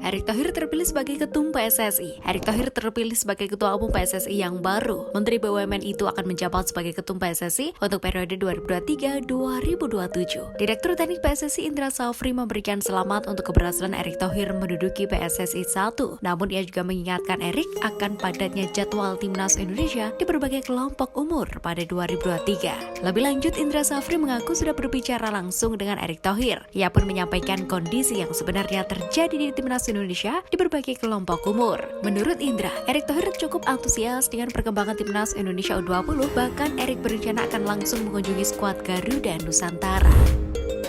Erick Thohir terpilih sebagai Ketum PSSI. Erick Thohir terpilih sebagai Ketua Umum PSSI yang baru. Menteri BUMN itu akan menjabat sebagai Ketum PSSI untuk periode 2023-2027. Direktur Teknik PSSI Indra Safri memberikan selamat untuk keberhasilan Erick Thohir menduduki PSSI 1. Namun ia juga mengingatkan Erick akan padatnya jadwal Timnas Indonesia di berbagai kelompok umur pada 2023. Lebih lanjut, Indra Safri mengaku sudah berbicara langsung dengan Erick Thohir. Ia pun menyampaikan kondisi yang sebenarnya terjadi di Timnas Indonesia di berbagai kelompok umur. Menurut Indra, Erick Thohir cukup antusias dengan perkembangan Timnas Indonesia U20, bahkan Erick berencana akan langsung mengunjungi skuad Garuda Nusantara.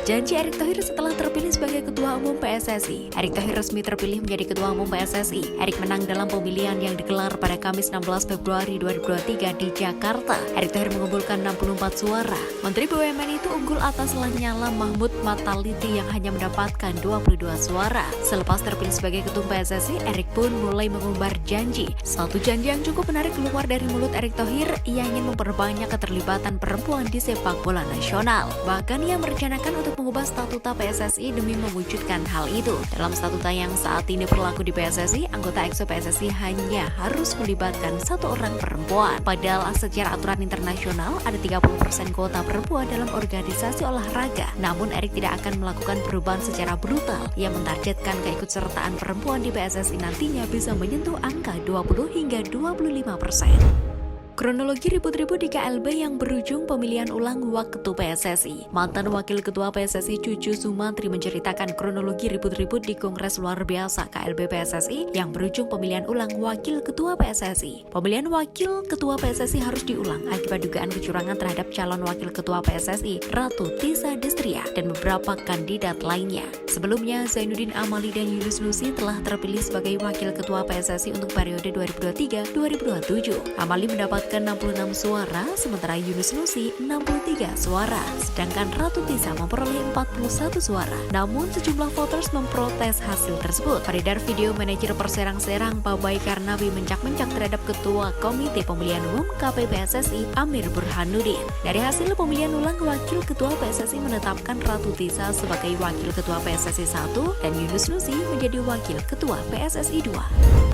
Janji Erick Thohir setelah terpilih sebagai Ketua Umum PSSI. Erick Thohir resmi terpilih menjadi Ketua Umum PSSI. Erick menang dalam pemilihan yang digelar pada Kamis 16 Februari 2023 di Jakarta. Erick Thohir mengumpulkan 64 suara. Menteri BUMN itu unggul atas Lanyala Mahmud Mataliti yang hanya mendapatkan 22 suara. Selepas terpilih sebagai Ketum PSSI, Erick pun mulai mengumbar janji. Satu janji yang cukup menarik keluar dari mulut Erick Thohir, ia ingin memperbanyak keterlibatan perempuan di sepak bola nasional. Bahkan ia merencanakan untuk mengubah statuta PSSI demi mewujudkan hal itu. Dalam statuta yang saat ini berlaku di PSSI, anggota EXO PSSI hanya harus melibatkan satu orang perempuan. Padahal secara aturan internasional ada 30% kuota perempuan dalam organisasi olahraga. Namun Erick tidak akan melakukan perubahan secara brutal. Ia mentargetkan keikutsertaan perempuan di PSSI nantinya bisa menyentuh angka 20 hingga 25%. Kronologi ribut-ribut di KLB yang berujung pemilihan ulang waktu PSSI. Mantan Wakil Ketua PSSI Cucu Sumantri menceritakan kronologi ribut-ribut di Kongres Luar Biasa KLB PSSI yang berujung pemilihan ulang Wakil Ketua PSSI. Pemilihan Wakil Ketua PSSI harus diulang akibat dugaan kecurangan terhadap calon Wakil Ketua PSSI Ratu Tisa Destria dan beberapa kandidat lainnya. Sebelumnya, Zainuddin Amali dan Yunus Nusi telah terpilih sebagai Wakil Ketua PSSI untuk periode 2023-2027. Amali mendapat 66 suara, sementara Yunus Nusi 63 suara, sedangkan Ratu Tisa memperoleh 41 suara. Namun sejumlah voters memprotes hasil tersebut. Beredar video manajer Perserang-Serang Pabai Karnawi mencak-mencak terhadap Ketua Komite Pemilihan Umum KPPSSI Amir Burhanuddin. Dari hasil pemilihan ulang, Wakil Ketua PSSI menetapkan Ratu Tisa sebagai Wakil Ketua PSSI 1 dan Yunus Nusi menjadi Wakil Ketua PSSI 2.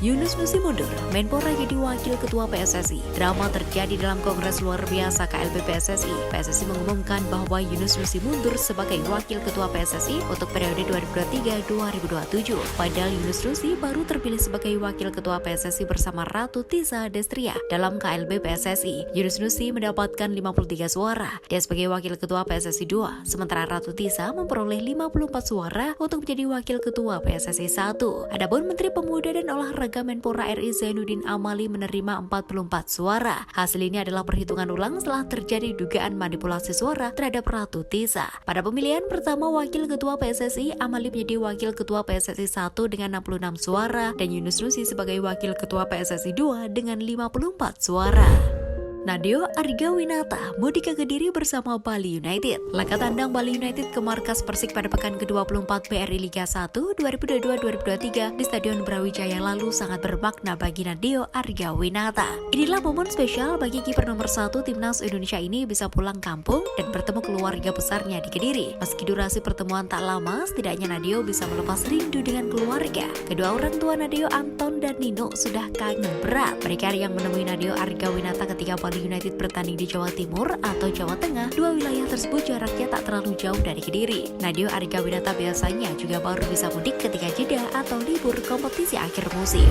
Yunus Nusi mundur, Menpora jadi Wakil Ketua PSSI. Drama terjadi dalam Kongres Luar Biasa KLB PSSI. PSSI mengumumkan bahwa Yunus Nusi mundur sebagai Wakil Ketua PSSI untuk periode 2023-2027. Padahal Yunus Nusi baru terpilih sebagai Wakil Ketua PSSI bersama Ratu Tisa Destria dalam KLB PSSI. Yunus Nusi mendapatkan 53 suara. Dia sebagai Wakil Ketua PSSI 2, sementara Ratu Tisa memperoleh 54 suara untuk menjadi Wakil Ketua PSSI 1. Adapun Menteri Pemuda dan Olahraga Menpora RI Zainuddin Amali menerima 44 suara. Hasil ini adalah perhitungan ulang setelah terjadi dugaan manipulasi suara terhadap Ratu Tisa. Pada pemilihan pertama Wakil Ketua PSSI, Amali menjadi Wakil Ketua PSSI 1 dengan 66 suara dan Yunus Nusi sebagai Wakil Ketua PSSI 2 dengan 54 suara. Nadeo Argawinata mudik ke Kediri bersama Bali United. Laga tandang Bali United ke markas Persik pada pekan ke-24 BRI Liga 1 2022-2023 di Stadion Brawijaya lalu sangat bermakna bagi Nadeo Argawinata. Inilah momen spesial bagi kiper nomor 1 Timnas Indonesia ini bisa pulang kampung dan bertemu keluarga besarnya di Kediri. Meski durasi pertemuan tak lama, setidaknya Nadeo bisa melepas rindu dengan keluarga. Kedua orang tua Nadeo, Anton dan Nino, sudah kangen berat. Mereka yang menemui Nadeo Argawinata ketika Bali United bertanding di Jawa Timur atau Jawa Tengah. Dua wilayah tersebut jaraknya tak terlalu jauh dari Kediri. Nadeo Argawinata biasanya juga baru bisa mudik ketika jeda atau libur kompetisi akhir musim.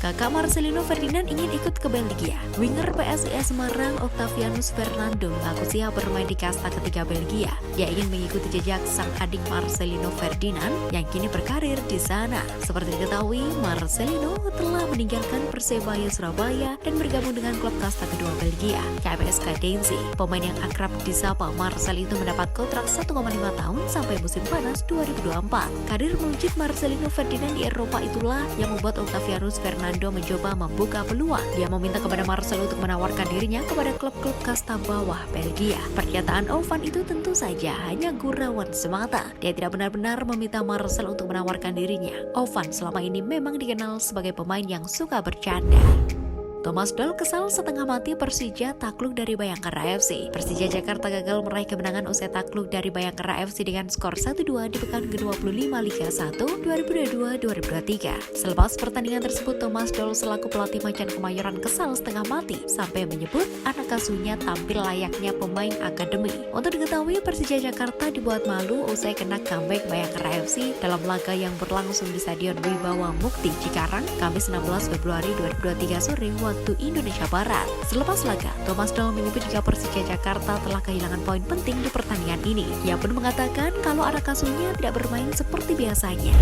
Kakak Marcelino Ferdinand ingin ikut ke Belgia. Winger PSIS Semarang Octavianus Fernando mengaku siap bermain di kasta ketiga Belgia. Ia ingin mengikuti jejak sang adik Marcelino Ferdinand yang kini berkarir di sana. Seperti diketahui, Marcelino telah meninggalkan Persebaya Surabaya dan bergabung dengan klub kasta kedua Belgia, KMSK Deinze. Pemain yang akrab disapa Marcel itu mendapat kontrak 1,5 tahun sampai musim panas 2024. Karir melejit Marcelino Ferdinand di Eropa itulah yang membuat Octavianus Fernando mencoba membuka peluang. Dia meminta kepada Marcel untuk menawarkan dirinya kepada klub-klub kasta bawah Belgia. Pernyataan Ovan itu tentu saja hanya gurauan semata. Dia tidak benar-benar meminta Marcel untuk menawarkan dirinya. Ovan selama ini memang dikenal sebagai pemain yang suka bercanda. Thomas Doll kesal setengah mati Persija takluk dari Bayangkara FC. Persija Jakarta gagal meraih kemenangan usai takluk dari Bayangkara FC dengan skor 1-2 di pekan ke-25 Liga 1 2022-2023. Selepas pertandingan tersebut, Thomas Doll selaku pelatih Macan Kemayoran kesal setengah mati sampai menyebut anak asuhnya tampil layaknya pemain akademi. Untuk diketahui, Persija Jakarta dibuat malu usai kena comeback Bayangkara FC dalam laga yang berlangsung di Stadion Wibawa Mukti Cikarang, Kamis 16 Februari 2023 sore waktu Indonesia Barat. Selepas laga, Thomas Doll menyebut jika Persija Jakarta telah kehilangan poin penting di pertandingan ini. Ia pun mengatakan kalau anak asuhnya tidak bermain seperti biasanya.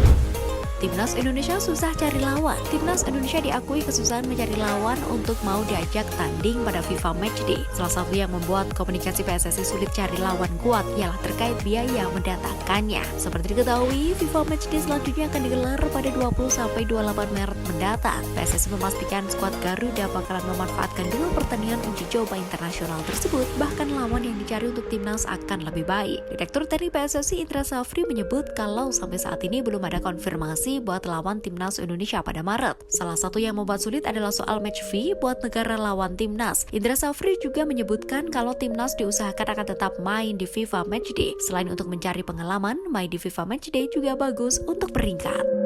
Timnas Indonesia susah cari lawan. Timnas Indonesia diakui kesusahan mencari lawan untuk mau diajak tanding pada FIFA Matchday. Salah satu yang membuat komunikasi PSSI sulit cari lawan kuat ialah terkait biaya mendatangkannya. Seperti diketahui, FIFA Matchday selanjutnya akan digelar pada 20-28 Maret mendatang. PSSI memastikan skuad Garuda bakalan memanfaatkan dua pertandingan uji coba internasional tersebut, bahkan lawan yang dicari untuk timnas akan lebih baik. Direktur Teknik PSSI Indra Safri menyebut kalau sampai saat ini belum ada konfirmasi buat lawan timnas Indonesia pada Maret. Salah satu yang membuat sulit adalah soal match fee buat negara lawan timnas. Indra Safri juga menyebutkan kalau timnas diusahakan akan tetap main di FIFA Matchday. Selain untuk mencari pengalaman, main di FIFA Matchday juga bagus untuk peringkat.